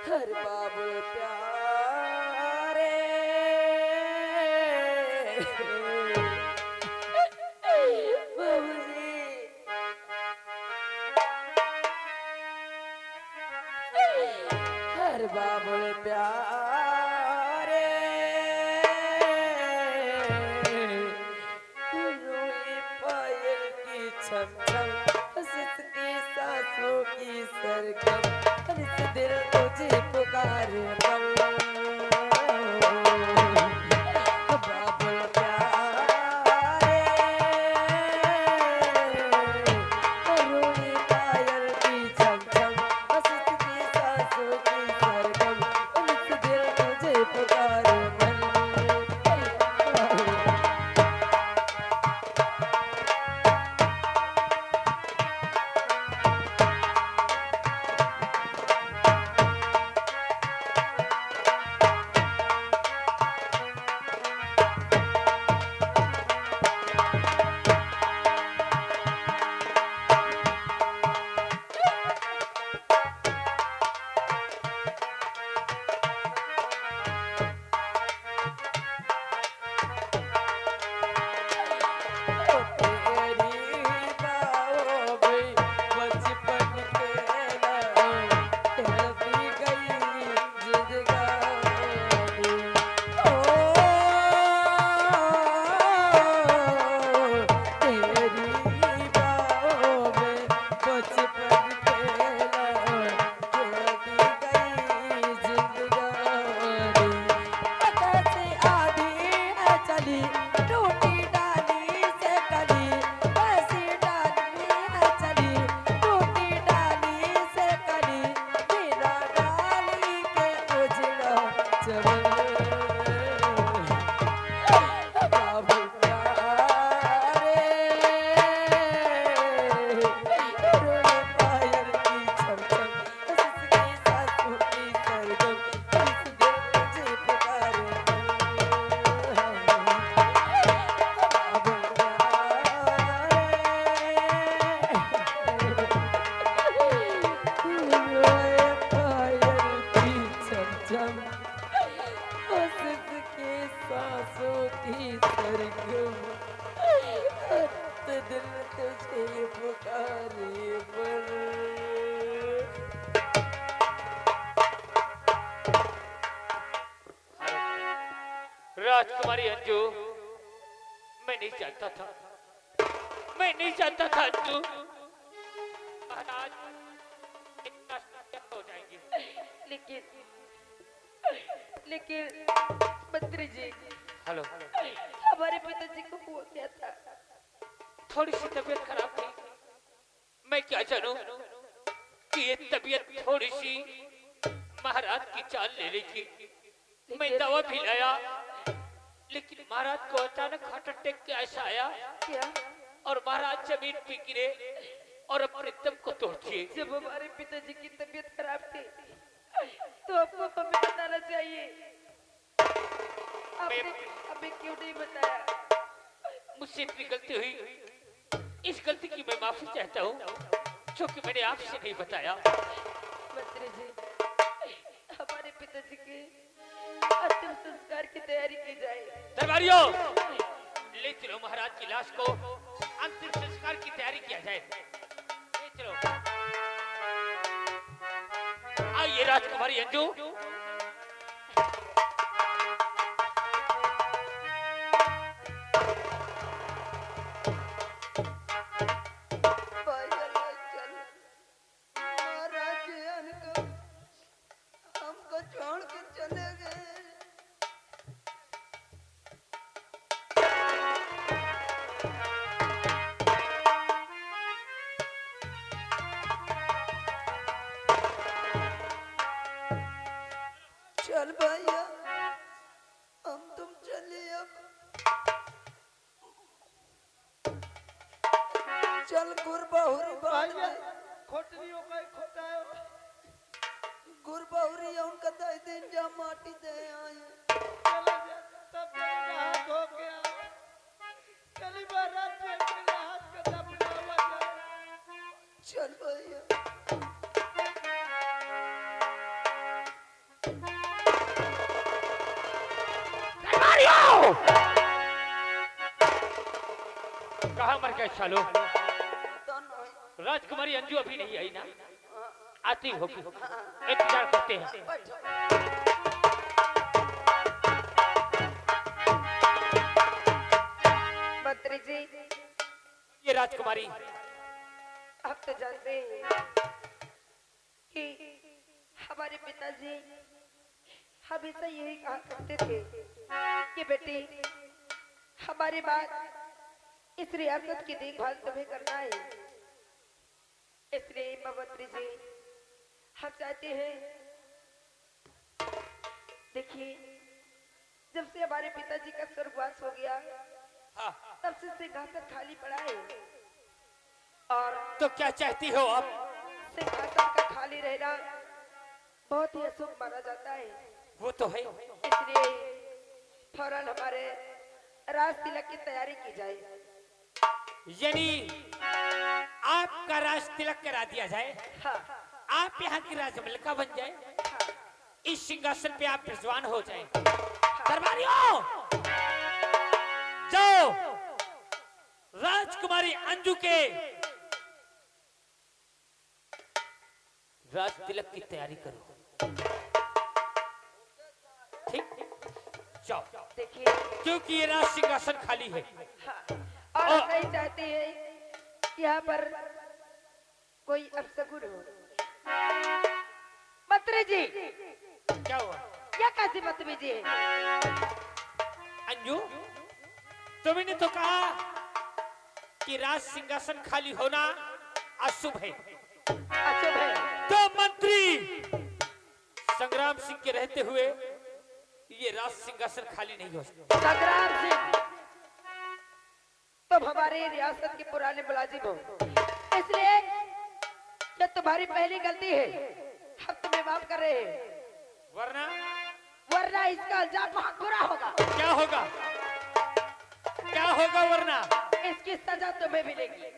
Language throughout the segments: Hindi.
हर बाबू प्यारे बाबूजी हर बाबू प्यारे रोई पायल की छम छम हंसती सांसों की सरगम इस दिल तुझे पुकारे बाबुल प्यारे रोई पायल की छम छम हंसती सांसों की सरगम इस दिल तुझे पुकारे राजकुमारी अंजू, मैं नहीं जानता था अंजू महाराज इतना हो जाएंगे। लेकिन लेकिन मंत्री जी, हेलो, हमारे पिताजी को हुआ क्या था? थोड़ी सी तबीयत खराब थी। मैं क्या जानूं कि ये तबीयत थोड़ी सी महाराज की चाल ले लेगी। मैं दवा भी लाया, लेकिन महाराज को अचानक हार्ट अटैक कैसा आया क्या? और महाराज जमीन पे गिरे और अपने दम को तोड़ दिए। जब हमारे पिताजी की तबीयत खराब थी तो आपको हमें बताना चाहिए। आपने हमें क्यों नहीं बताया? मुझसे इतनी गलती हुई, इस गलती की मैं माफी चाहता हूँ, जो कि मैंने आपसे नहीं बताया। मंत्री जी, हमारे पिताजी के अंतिम संस्कार की तैयारी की जाए। दरबारियों, ले चलो महाराज की लाश को, अंतिम संस्कार की तैयारी किया जाए। ले चलो। आइए राजकुमारी अंजू। हमको छोड़ के चले गए। चल भैया, हम तुम चले अब। चल गुरबाहुरी भैया खोटरी हो गई खोटायो गुरबाहुरी उनका दे दिन जा माटी दे आए। चला जा तब मेरा हाथ हो गया चली महाराज जी मेरे हाथ का दबना हुआ था। चल भैया। कहाँ मर गए सालो? तो नहीं। राजकुमारी अंजू अभी नहीं आई ना? आती होगी, इंतजार करते हैं। बैठो। मंत्री जी, ये राजकुमारी, आप तो जानते हैं कि हमारे पिताजी हमेशा यही कहा करते थे कि बेटी, हमारी बात इस रियासत की देखभाल तुम्हें करना है। इसलिए मंत्री जी, हम चाहते हैं, देखिए, जब से हमारे पिताजी का स्वर्गवास हो गया, हाँ, तब से सिंहासन खाली पड़ा है। और तो क्या चाहती हो आप? सिंहासन का खाली रहना बहुत ही अशुभ माना जाता है। वो तो है। इसलिए फौरन हमारे राज तिलक की तैयारी की जाए। यानी आपका राज तिलक करा दिया जाए, हाँ, आप यहाँ की राजमलिका बन जाए, हाँ, इस सिंहासन पे आप विद्वान हो जाए। दरबारियों, जाओ राजकुमारी अंजू के राज तिलक की तैयारी करो। ठीक, जाओ, देखिए, क्योंकि ये राज सिंहासन खाली है। हाँ, और हम नहीं चाहते हैं यहाँ पर कोई अपशगुन हो। मंत्री जी, क्या हुआ? यह कैसी बदतमीजी है? अंजू, तुमने तो कहा कि राज सिंहासन खाली होना अशुभ है, अशुभ है। तो मंत्री संग्राम सिंह के रहते हुए ये राज सिंहासन खाली नहीं हो सकता। संग्राम सिंह तुम हमारे रियासत के पुराने मुलाजिम हो, इसलिए ये तुम्हारी पहली गलती है। हम तुम्हें माफ कर रहे हैं, वरना वरना इसका अंजाम बहुत बुरा होगा। क्या होगा? क्या होगा वरना? इसकी सजा तुम्हें मिलेगी।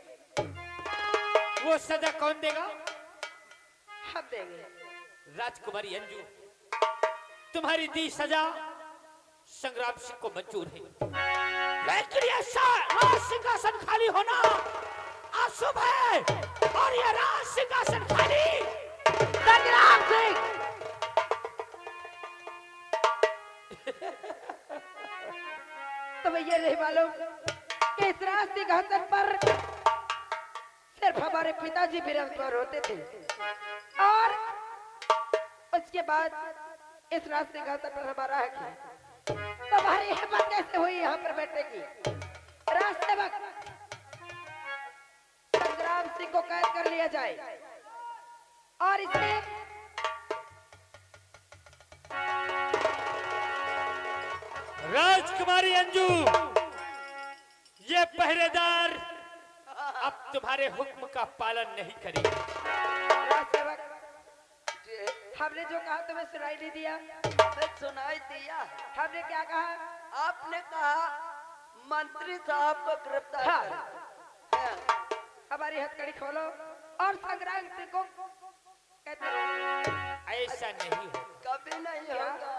वो सजा कौन देगा? हम देंगे। राजकुमारी अंजू, तुम्हारी दी सजा संग्राम सिंह को मंजूर है, लेकिन ये राज सिंहासन खाली होना अशुभ है, और ये राज सिंहासन खाली संग्राम सिंह, तुम्हें ये नहीं मालूम कि इस राज सिंहासन पर सिर्फ हमारे पिताजी विराजमान होते थे, और उसके बाद इस राज सिंहासन पर हमारा हक है। तुम्हारी हिम्मत कैसे हुई यहाँ पर बैठने की? राजसेवक संग्राम सिंह को कैद कर लिया जाए, और इसमें राजकुमारी अंजू, ये पहरेदार अब तुम्हारे हुक्म का पालन नहीं करेंगे। राजसेवक हमने जो कहा तुम्हें सुनाई नहीं दिया? सुनाई दिया। हमने क्या कहा? आपने कहा मंत्री साहब को गिरफ्तार हाँ। करें। हाँ। हमारी हथकड़ी खोलो और संग्राम सिंह को कहते रहो। ऐसा नहीं हो, कभी नहीं होगा।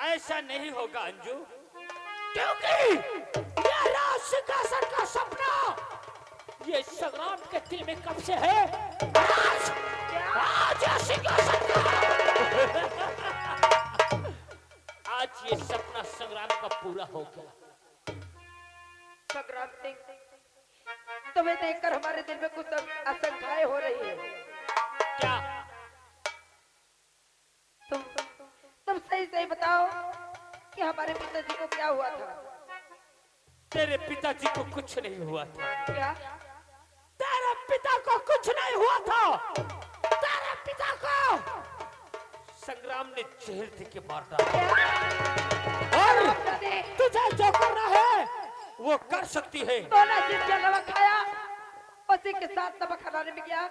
ऐसा नहीं होगा अंजू, क्योंकि ये राज सिंहासन का सपना ये संग्राम के दिल में कब से है। आज ये सिंहासन का आज ये सपना संग्राम का पूरा हो गया। संग्राम सिंह, तुम्हें देखकर हमारे दिल में कुछ आशंकाएं हो रही है। क्या? तुम सही सही बताओ कि हमारे पिताजी को क्या हुआ था? तेरे पिताजी को कुछ नहीं हुआ था। क्या? तेरे पिता को कुछ नहीं हुआ था। तेरे पिता को संग्राम ने जेल दे के मार डाला। और तुझे जो करना है वो कर सकती है। तो ना जिसका नमक खाया उसी के साथ नमक खिलाने में गया।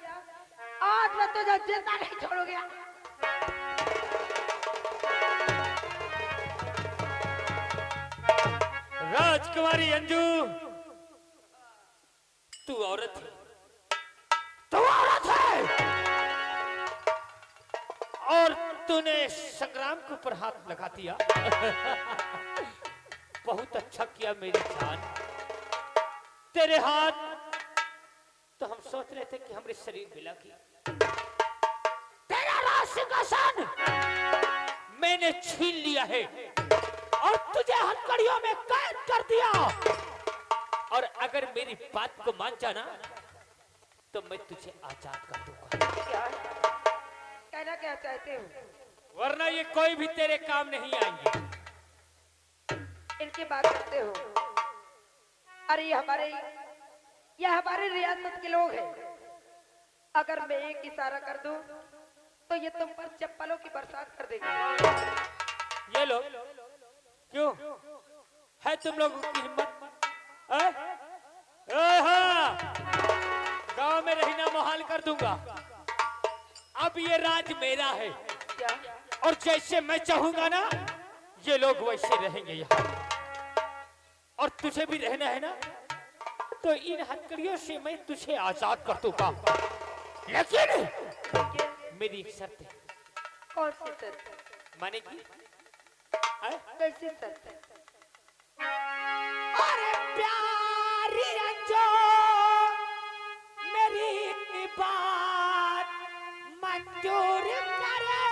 आज मैं तुझे जिंदा नहीं छोड़ूंगा। राजकुमारी अंजू, तू औरत है, तू औरत है और तूने संग्राम के ऊपर हाथ लगा दिया। बहुत अच्छा किया मेरी जान। तेरे हाथ तो हम सोच रहे थे कि हमारे शरीर मिला की। तेरा राज सिंहासन मैंने छीन लिया है और तुझे हथकड़ियों में कैद कर दिया। और अगर मेरी बात को मान जाना तो मैं तुझे आजाद कर दूंगा। क्या कहना क्या चाहते हो? वरना ये कोई भी तेरे काम नहीं आएंगे। इनकी बात करते हो? अरे ये हमारे रियासत के लोग हैं। अगर मैं एक इशारा कर दूं तो ये तुम पर चप्पलों की बरसात कर देंगे। ये लोग क्यों है तुम लोगों की हिम्मत? हाँ, गांव में रहना मुहाल कर दूंगा। अब ये राज मेरा है क्या? और जैसे मैं चाहूंगा ना ये लोग वैसे रहेंगे यहाँ। और तुझे भी रहना है ना तो इन हथकड़ियों से मैं तुझे आजाद कर दूंगा। लेकिन मेरी एक शर्त है। कौन सी शर्त? माने की कैसी शर्त है? अरे प्यारी रंजो, मेरी बात मंजूर करे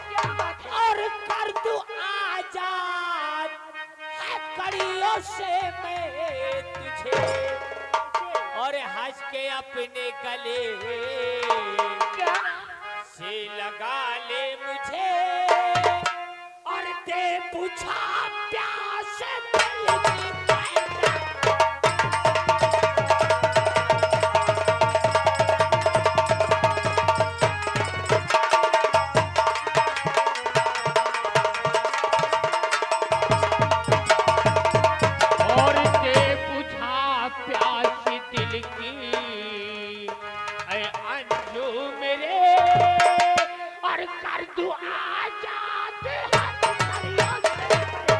क्या बात है? और कर दूं आजाद हथकड़ियों से मैं तुझे और हंस के अपने गले क्या? से लगा ले मुझे और दे पूछा प्यास दिल की पैदा। और दे पूछा प्यास दिल की ऐ अंजू मेरे और कर दूं आजाद हथकड़ियों से।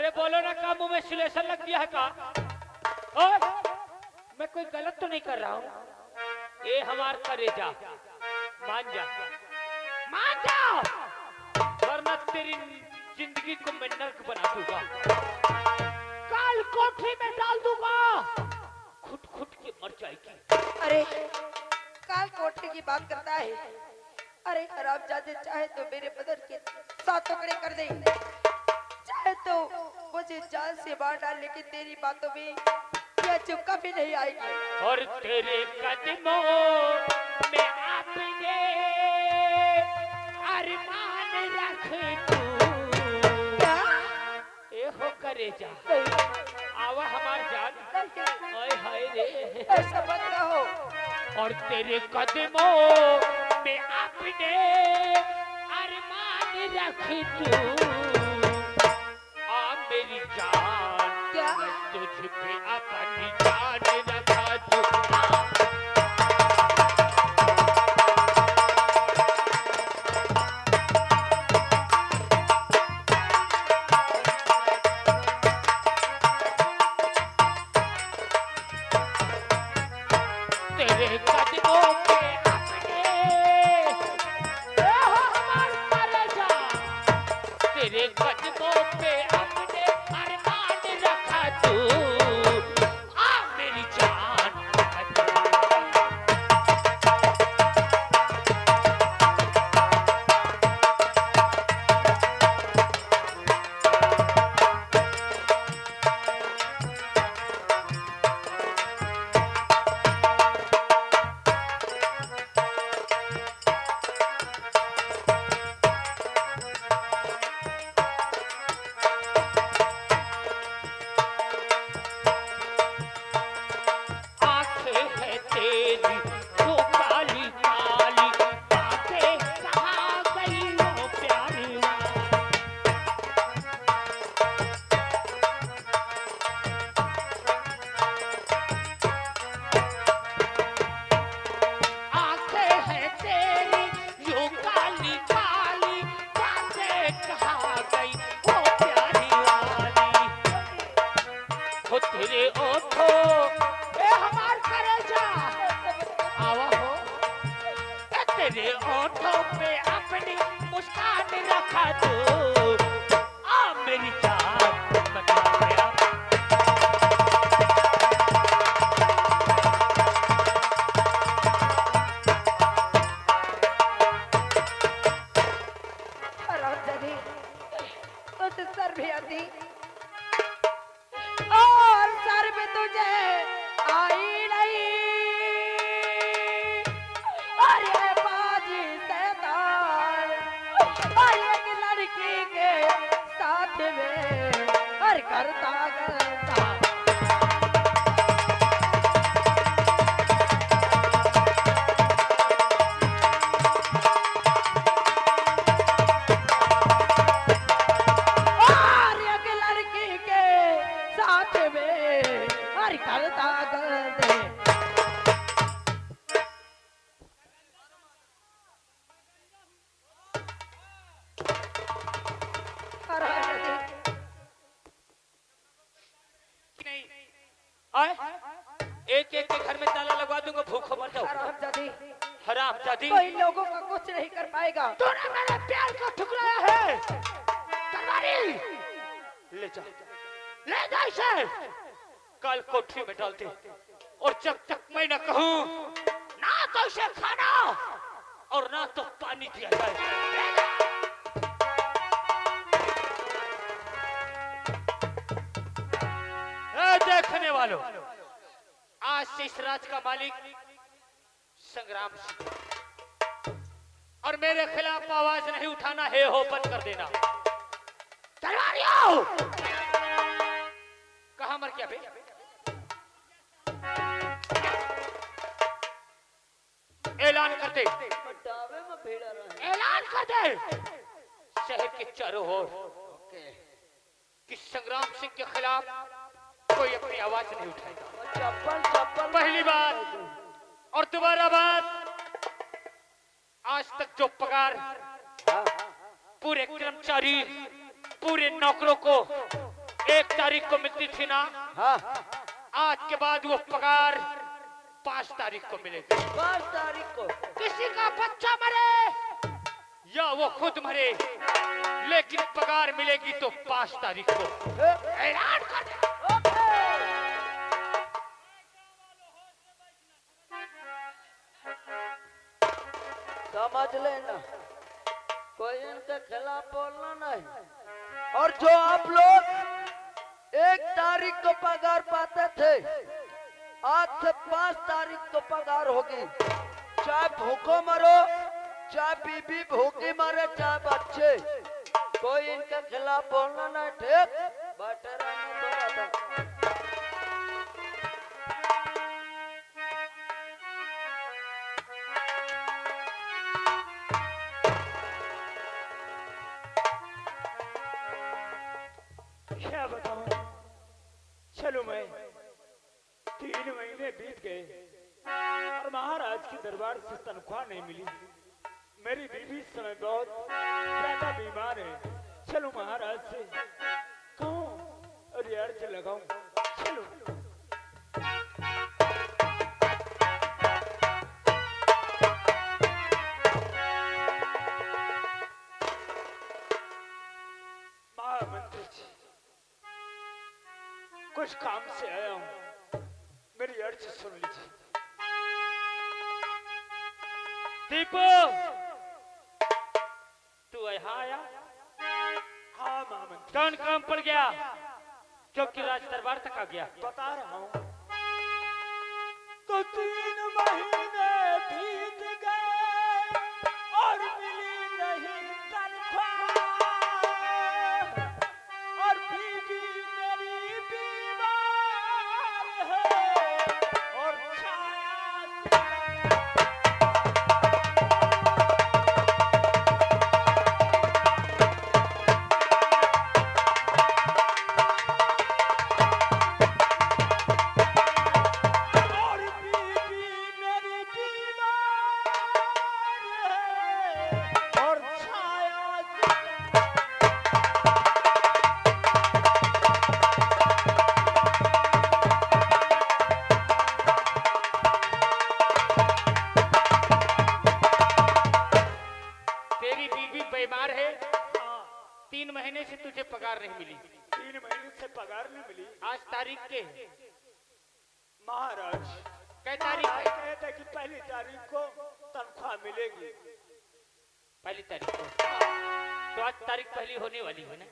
अरे बोलो ना, का मुंह में सिलेशन लग गया है का? ओए, मैं कोई गलत तो नहीं कर रहा हूँ? ये हमार करेजा, मान जा, मान जा, वरना तेरी जिंदगी को मैं नर्क बना दूंगा, काल कोठरी में डाल दूंगा, खुद खुद के मर जाएगी। अरे काल कोठरी की बात करता है। अरे हरामजादे, चाहे तो मेरे बदन के 7 टुकड़े कर दे, चाहे तो मुझे जान से मार डाल, लेकिन तेरी बातों में यह चुप कभी नहीं आएगी। और तेरे कदमों में अपने अरमान रख तू, क्या? ए हो करेजा, आवा हमार जान, ओए हाय रे, ऐसा मत कहो। और तेरे कदमों में अपने अरमान रख तू, आ मेरी जान, क्या? मैं तुझ पे अपनी जान रखा तू। तेरे कदमों पे अपने, ओ हमार करेजा, तेरे कदमों पे अपने अरमान रखा तू, आ मेरी जान। आंखें है तेरी जो काली काली, बातें कहाँ गई वो प्यारी वाली। आंखें है तेरी जो काली काली, बातें कहाँ गई वो प्यारी वाली। हो तेरे ओठों, ए हमार करेजा, आवा हो, ए तेरे ओठों पे अपनी मुस्कान रखा तू, आ मेरी जान, मैं तेरा। हरामजादे, तुझे सर भी आती और सर में तुझे आई नहीं। और ये बाजी शैतान, और एक लड़की के साथ में हर करता करता। और एक लड़की के साथ में हर करता करते। नहीं, आए, एक एक के घर में ताला लगवा दूंगा, भूखो मर जाओ। हरामजादी, हरामजादी, कोई लोगों का कुछ नहीं कर पाएगा। तूने मेरे प्यार को ठुकराया है, तलवारी ले जा, ले जा इसे, कल कोठरी में डाल दे, और जब तक मैं न कहूं, ना तो इसे खाना और ना तो पानी दिया जाए। ले जा। ए देखने वालों, आज से इस राज का मालिक संग्राम सिंह, और मेरे खिलाफ आवाज नहीं उठाना, हे हो बंद कर देना। तलवारियों, कहां मर गया बे? ऐलान कर दे, डावे में भेड़ा रहा ऐलान कर दे शहर के चारों ओर कि संग्राम सिंह के खिलाफ कोई अपनी आवाज नहीं उठाएगा। चप्पल चप्पल पहली बात और दोबारा बात, आज तक जो पगार पूरे कर्मचारी, पूरे नौकरों को 1 तारीख को मिलती थी ना, हाँ आज के बाद वो पगार 5 तारीख को मिलेगी। 5 तारीख को किसी का बच्चा मरे या वो खुद मरे, लेकिन पगार मिलेगी तो 5 तारीख को। ऐलान कर दे। समझ लेना, कोई इनके खिलाफ बोलना नहीं। और जो आप लोग 1 तारीख को पगार पाते थे, आज से 5 तारीख को पगार होगी। चाहे भूखो मरो, चाहे बीबी भूखी मरे, चाहे बच्चे, कोई इनके खिलाफ बोलना नहीं। ठीक बैठे रहना थोड़ा सा। क्या बताऊं, चलो मैं 3 महीने बीत गए और महाराज के दरबार से तनख्वाह नहीं मिली। मेरी बीवी इस समय बहुत ज्यादा बीमार है। चलो महाराज से कहूं और ये अर्ज लगाऊं। चलो महामंत्री जी, कुछ काम से आया हूं, मेरी अर्ज सुन लीजिए। दीपू, तू यहाँ आया? हाँ महामंत्री, कौन काम पड़ गया? क्योंकि राज दरबार तक आ गया। बता रहा हूं। तो 3 महीने बीत गए और मिली नहीं तनख्वाह, और बीवी मेरी बीमार है और छाया तेरी बीवी बीमार है, 3 महीने से तुझे पगार नहीं मिली। 3 महीने से पगार नहीं मिली। आज तारीख के महाराज कै तारीख है? कहते कि 1 तारीख को तनख्वाह मिलेगी। 1 तारीख को? तो आज तारीख पहली होने वाली है ना?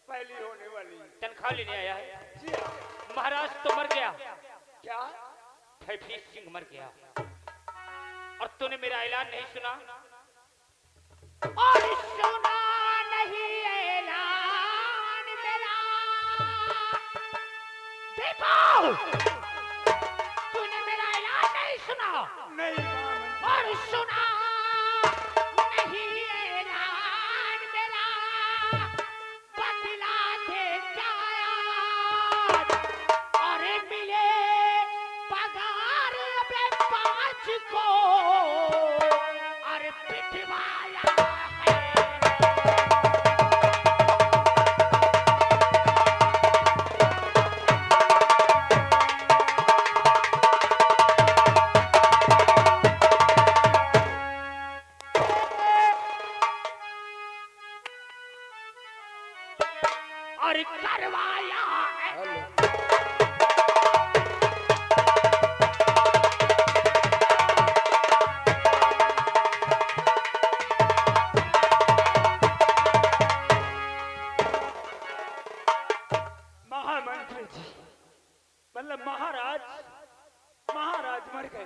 पहली होने वाली। तनख्वाह लेने आया है। जी हाँ। महाराज तो मर गया। क्या? फैफी सिंह मर गया और तूने मेरा ऐलान नहीं सुना? और सुना नहीं ऐलान मेरा। दीपू, तूने मेरा ऐलान नहीं सुना? नहीं महामंत्री। और सुना नहीं ऐलान मेरा, बतला दे क्या यार। अरे मिले पगार अबे 5 को, अरे पिटवाया है। अरे करवाया है। महामंत्री जी, मतलब महाराज मर गए,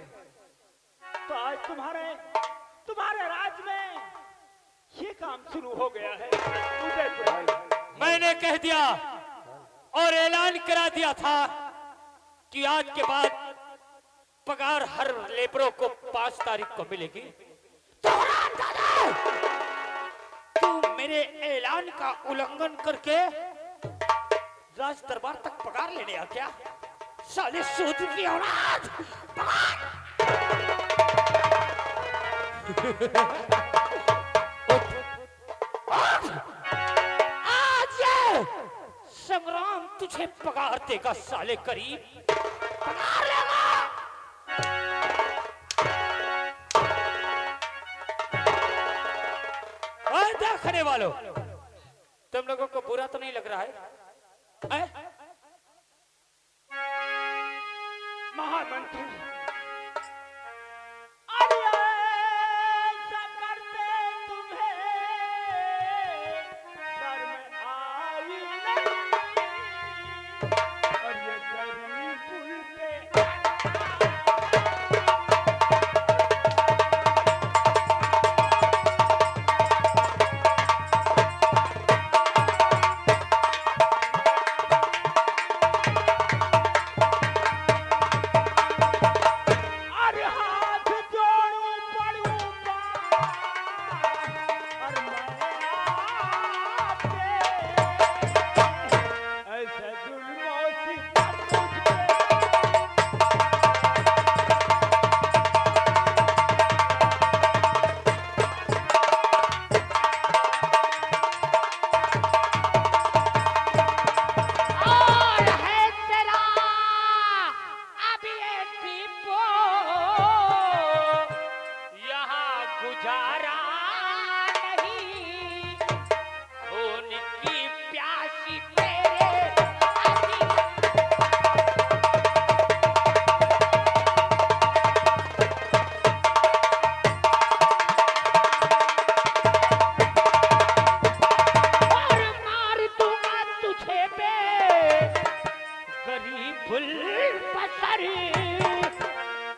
तो आज तुम्हारे राज में ये काम शुरू हो गया है। उदयपुर मैंने कह दिया और ऐलान करा दिया था कि आज के बाद पगार हर लेबरों को 5 तारीख को मिलेगी। तो तू मेरे ऐलान का उल्लंघन करके राज दरबार तक पगार लेने आ गया? साले सूद की औलाद! आज संग्राम तुझे पगार देगा साले करीब, पगार लेगा। और देखने वालों, तुम लोगों को बुरा तो नहीं लग रहा है? महामंत्री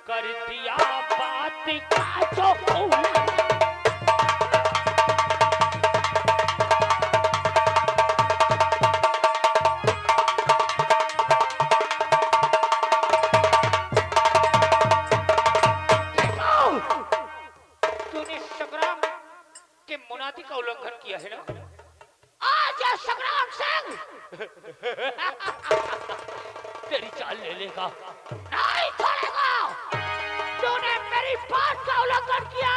कर दिया बात का जो तूने संग्राम के मुनादी का उल्लंघन किया है ना? आज संग्राम सिंह तेरी चाल ले लेगा, नहीं छोड़ेगा। तूने मेरी बात का उल्लंघन किया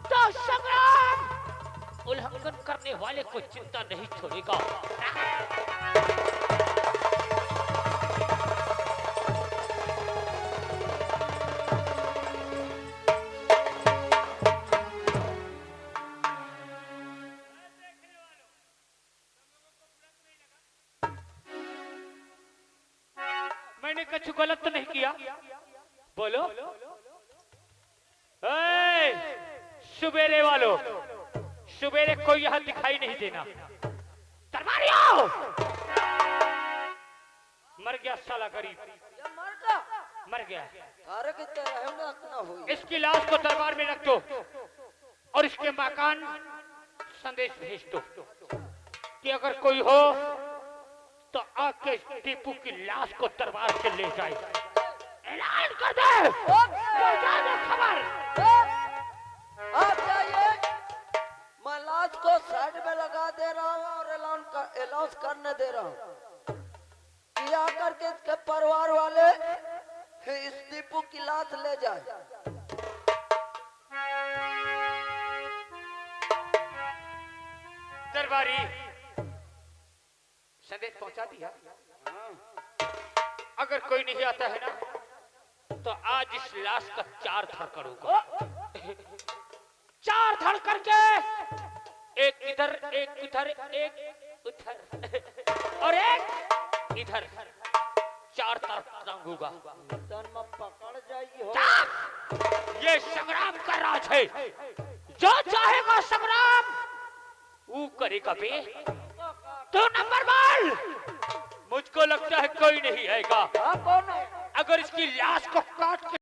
तो संग्राम उल्लंघन करने वाले को चिंता नहीं छोड़ेगा। मैंने कुछ गलत तो नहीं किया? बोलो। सुबेरे वालों, सुबेरे कोई यहां दिखाई नहीं देना। तलवारियों! मर गया साला गरीब, मर गया। इसकी लाश को दरबार में रख दो और इसके मकान संदेश भेज दो कि अगर कोई हो तो आके टीपू की लाश को दरबार से ले जाए। ऐलान कर दे, खबर। आप जाइए, मैं लाश को साइड में लगा दे रहा हूँ और अनाउंस करने दे रहा हूँ कि आकर के इसके परिवार वाले इस टीपू की लाश ले जाए। दरबारी संदेश पहुंचा दिया। अगर कोई नहीं आता है ना तो आज इस लाश का 4 धड़ करूंगा। 4 धड़ करके एक इधर, एक इधर, एक उधर और एक इधर, 4 तरफ टांगूंगा। पकड़ जाइए हो। ये संग्राम का राज है, जो चाहेगा संग्राम वो करेगा बे। तो नंबर बोल। मुझको लगता है कोई नहीं आएगा। कौन है? अगर इसकी लाश को काट के